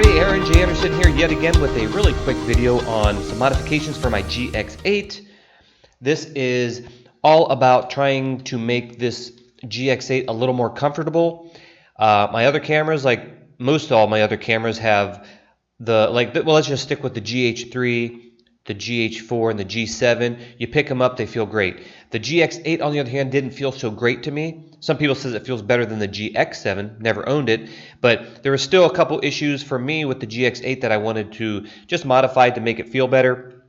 Hey, Aaron J. Anderson here yet again with a really quick video on some modifications for my GX8. This is all about trying to make this GX8 a little more comfortable. My other cameras, like most all my other cameras, have well, let's just stick with the GH3, the GH4, and the G7. You pick them up, they feel great. The GX8, on the other hand, didn't feel so great to me. Some people says it feels better than the GX7. Never owned it, but there were still a couple issues for me with the GX8 that I wanted to just modify to make it feel better.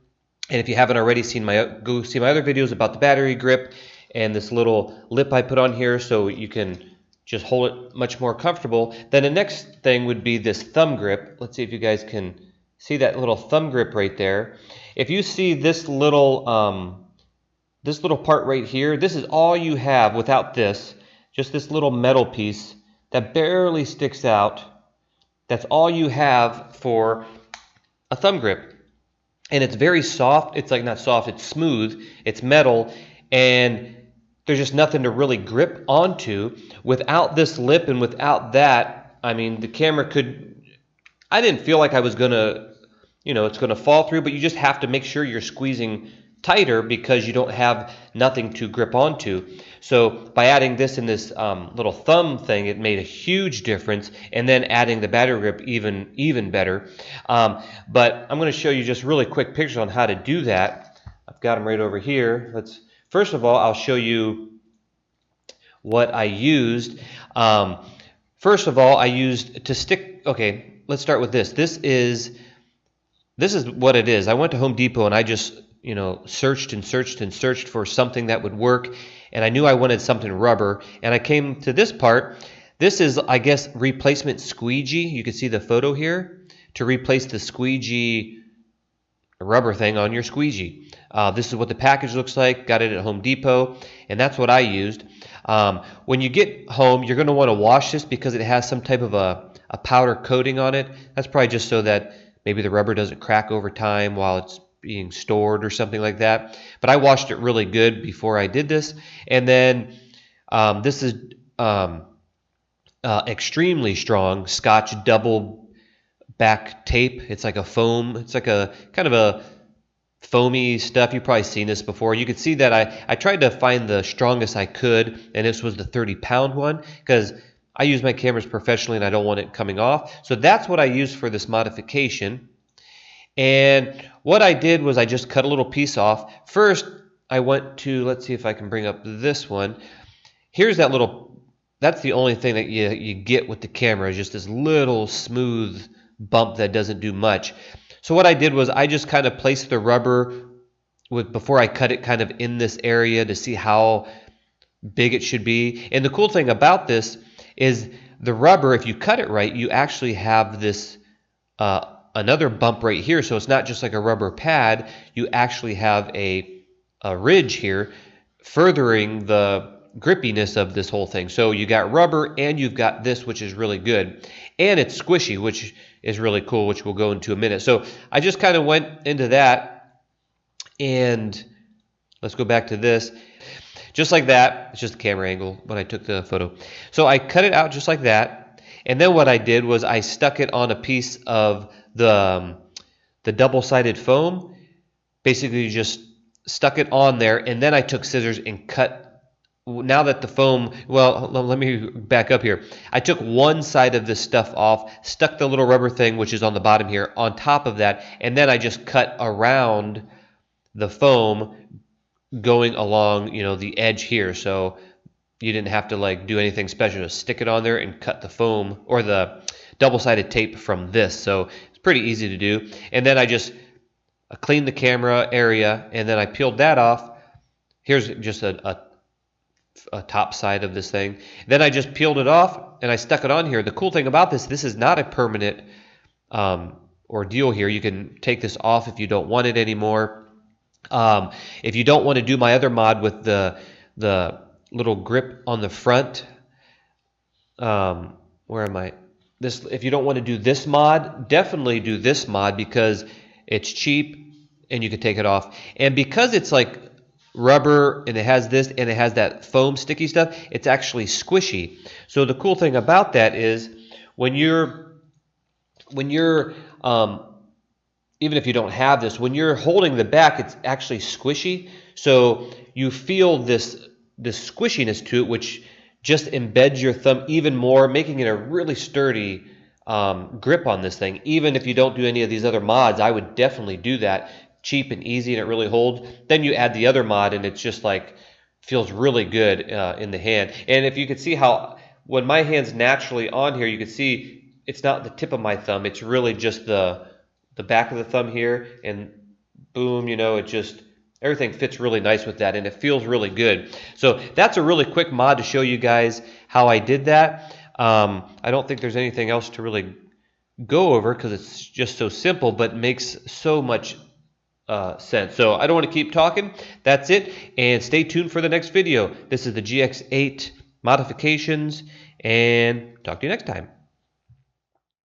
And if you haven't already seen go see my other videos about the battery grip and this little lip I put on here so you can just hold it much more comfortable. Then the next thing would be this thumb grip. Let's see if you guys can see that little thumb grip right there. If you see this little part right here, this is all you have without this, just this little metal piece that barely sticks out. That's all you have for a thumb grip. And it's very soft. It's like not soft, it's smooth, it's metal, and there's just nothing to really grip onto. Without this lip and without that, I mean, the camera I didn't feel like I was gonna, it's gonna fall through, but you just have to make sure you're squeezing tighter because you don't have nothing to grip onto. So by adding this in this little thumb thing, it made a huge difference, and then adding the battery grip even better. But I'm going to show you just really quick pictures on how to do that. I've got them right over here. First of all, I'll show you what I used. First of all, I used to stick. Okay, let's start with this. This is what it is. I went to Home Depot and I just searched and searched and searched for something that would work, and I knew I wanted something rubber, and I came to this part. This is, I guess, replacement squeegee. You can see the photo here to replace the squeegee rubber thing on your squeegee. This is what the package looks like. Got it at Home Depot, and that's what I used. When you get home, you're going to want to wash this because it has some type of a powder coating on it. That's probably just so that maybe the rubber doesn't crack over time while it's being stored or something like that. But I washed it really good before I did this. And then this is extremely strong Scotch double back tape. It's like a foam. It's like a kind of a foamy stuff. You've probably seen this before. You can see that I tried to find the strongest I could, and this was the 30-pound one because I use my cameras professionally and I don't want it coming off. So that's what I used for this modification. And what I did was I just cut a little piece off. First, I went to, let's see if I can bring up this one. Here's that that's the only thing that you get with the camera, is just this little smooth bump that doesn't do much. So what I did was I just kind of placed the rubber before I cut it kind of in this area to see how big it should be. And the cool thing about this is the rubber, if you cut it right, you actually have this another bump right here, so it's not just like a rubber pad. You actually have a ridge here furthering the grippiness of this whole thing. So you got rubber and you've got this, which is really good, and it's squishy, which is really cool, which we'll go into a minute. So I just kind of went into that, and let's go back to this. Just like that. It's just the camera angle when I took the photo. So I cut it out just like that, and then what I did was I stuck it on a piece of the double-sided foam. Basically just stuck it on there, and then I took scissors and cut. Now that the foam, well, let me back up here. I took one side of this stuff off, stuck the little rubber thing, which is on the bottom here, on top of that, and then I just cut around the foam going along, the edge here. So you didn't have to do anything special. Just stick it on there and cut the foam or the double-sided tape from this. So it's pretty easy to do. And then I just cleaned the camera area, and then I peeled that off. Here's just a top side of this thing. Then I just peeled it off and I stuck it on here. The cool thing about this is not a permanent ordeal here. You can take this off if you don't want it anymore. If you don't want to do my other mod with the little grip on the front, where am I? If you don't want to do this mod, definitely do this mod because it's cheap and you can take it off. And because it's like rubber and it has this and it has that foam sticky stuff, it's actually squishy. So the cool thing about that is when you're when you're even if you don't have this, when you're holding the back, it's actually squishy. So you feel this squishiness to it, which just embeds your thumb even more, making it a really sturdy grip on this thing. Even if you don't do any of these other mods, I would definitely do that. Cheap and easy, and it really holds. Then you add the other mod, and it's just like feels really good in the hand. And if you could see how when my hand's naturally on here, you can see it's not the tip of my thumb. It's really just the back of the thumb here, and boom, you know, it just everything fits really nice with that, and it feels really good. So that's a really quick mod to show you guys how I did that. I don't think there's anything else to really go over because it's just so simple, but makes so much sense. So I don't want to keep talking. That's it, and stay tuned for the next video. This is the GX8 modifications, and talk to you next time.